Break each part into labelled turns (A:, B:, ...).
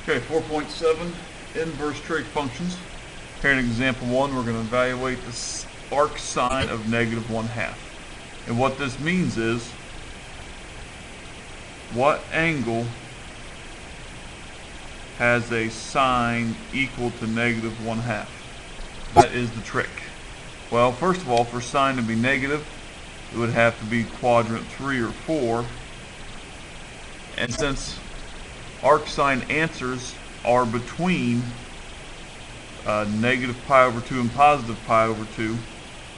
A: Okay, 4.7, inverse trig functions. Here in example 1, we're going to evaluate the arc sine of negative 1/2. And what this means is, what angle has a sine equal to negative 1/2? That is the trick. Well, first of all, for sine to be negative, it would have to be quadrant 3 or 4. And since arc sine answers are between negative pi over 2 and positive pi over 2,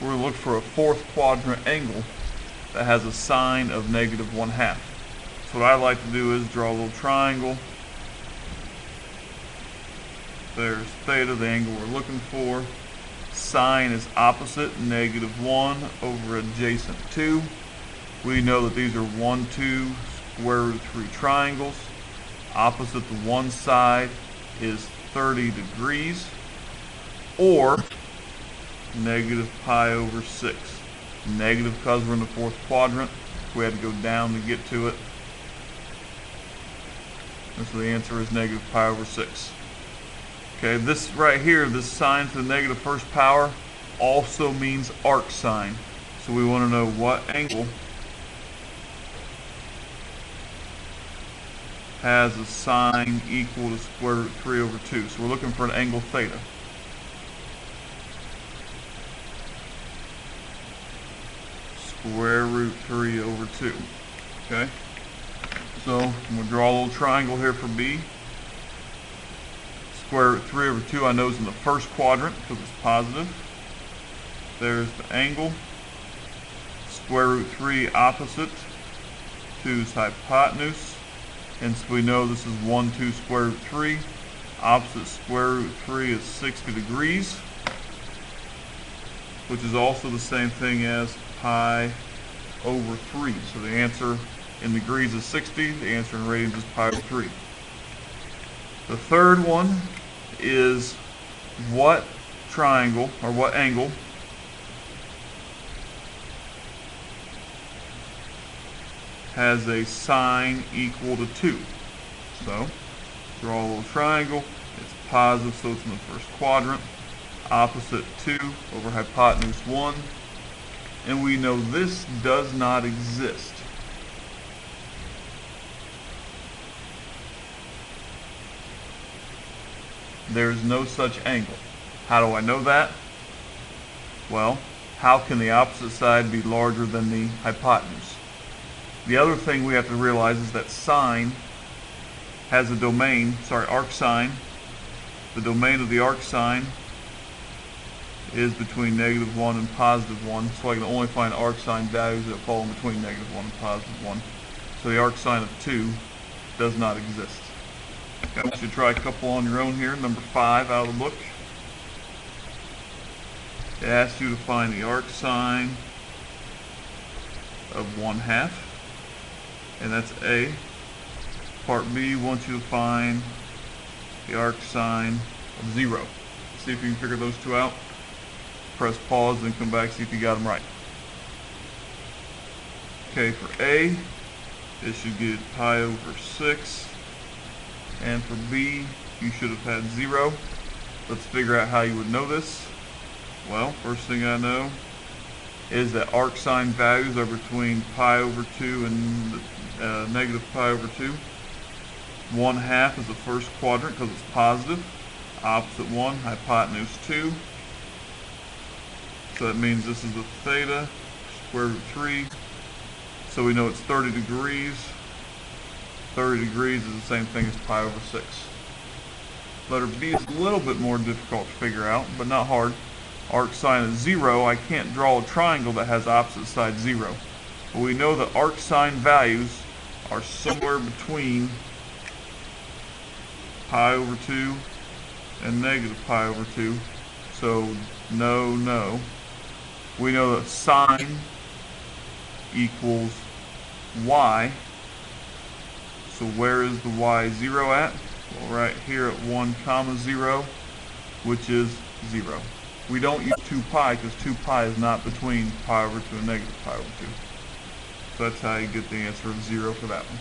A: we're going to look for a fourth quadrant angle that has a sine of negative 1/2. So what I like to do is draw a little triangle. There's theta, the angle we're looking for. Sine is opposite negative 1 over adjacent 2. We know that these are 1, 2, square root 3 triangles. Opposite to one side is 30 degrees, or negative pi over 6. Negative because we're in the fourth quadrant. We had to go down to get to it. And so the answer is negative pi over 6. Okay, this right here, this sine to the negative first power, also means arc sine. So we want to know what angle has a sine equal to square root 3 over 2. So we're looking for an angle theta. Square root 3 over 2. Okay? So I'm going to draw a little triangle here for B. Square root 3 over 2 I know is in the first quadrant because it's positive. There's the angle. Square root 3 opposite. 2's hypotenuse. And so we know this is 1, 2 square root 3. Opposite square root 3 is 60 degrees, which is also the same thing as pi over 3. So the answer in degrees is 60. The answer in radians is pi over 3. The third one is what triangle or what angle has a sine equal to 2. So draw a little triangle. It's positive, so it's in the first quadrant. Opposite 2 over hypotenuse 1. And we know this does not exist. There is no such angle. How do I know that? Well, how can the opposite side be larger than the hypotenuse? The other thing we have to realize is that sine has a domain, arc sine. The domain of the arc sine is between negative 1 and positive 1, so I can only find arc sine values that fall in between negative 1 and positive 1. So the arc sine of 2 does not exist. Okay, I want you to try a couple on your own here. Number 5 out of the book. It asks you to find the arc sine of 1/2. And that's A. Part B wants you to find the arc sine of 0. See if you can figure those two out. Press pause and come back, see if you got them right. Okay, for A, it should get pi over 6. And for B, you should have had 0. Let's figure out how you would know this. Well, first thing I know is that arc sine values are between pi over 2 and negative pi over 2. 1/2 is the first quadrant because it's positive. Opposite 1, hypotenuse 2. So that means this is the theta, square root 3. So we know it's 30 degrees. 30 degrees is the same thing as pi over 6. Letter B is a little bit more difficult to figure out, but not hard. Arc sine is 0. I can't draw a triangle that has opposite side 0. But we know that arc sine values are somewhere between pi over 2 and negative pi over 2. So no, no. We know that sine equals y. So where is the y 0 at? Well, right here at 1 comma 0, which is 0. We don't use 2 pi because 2 pi is not between pi over 2 and negative pi over 2. So that's how you get the answer of 0 for that one.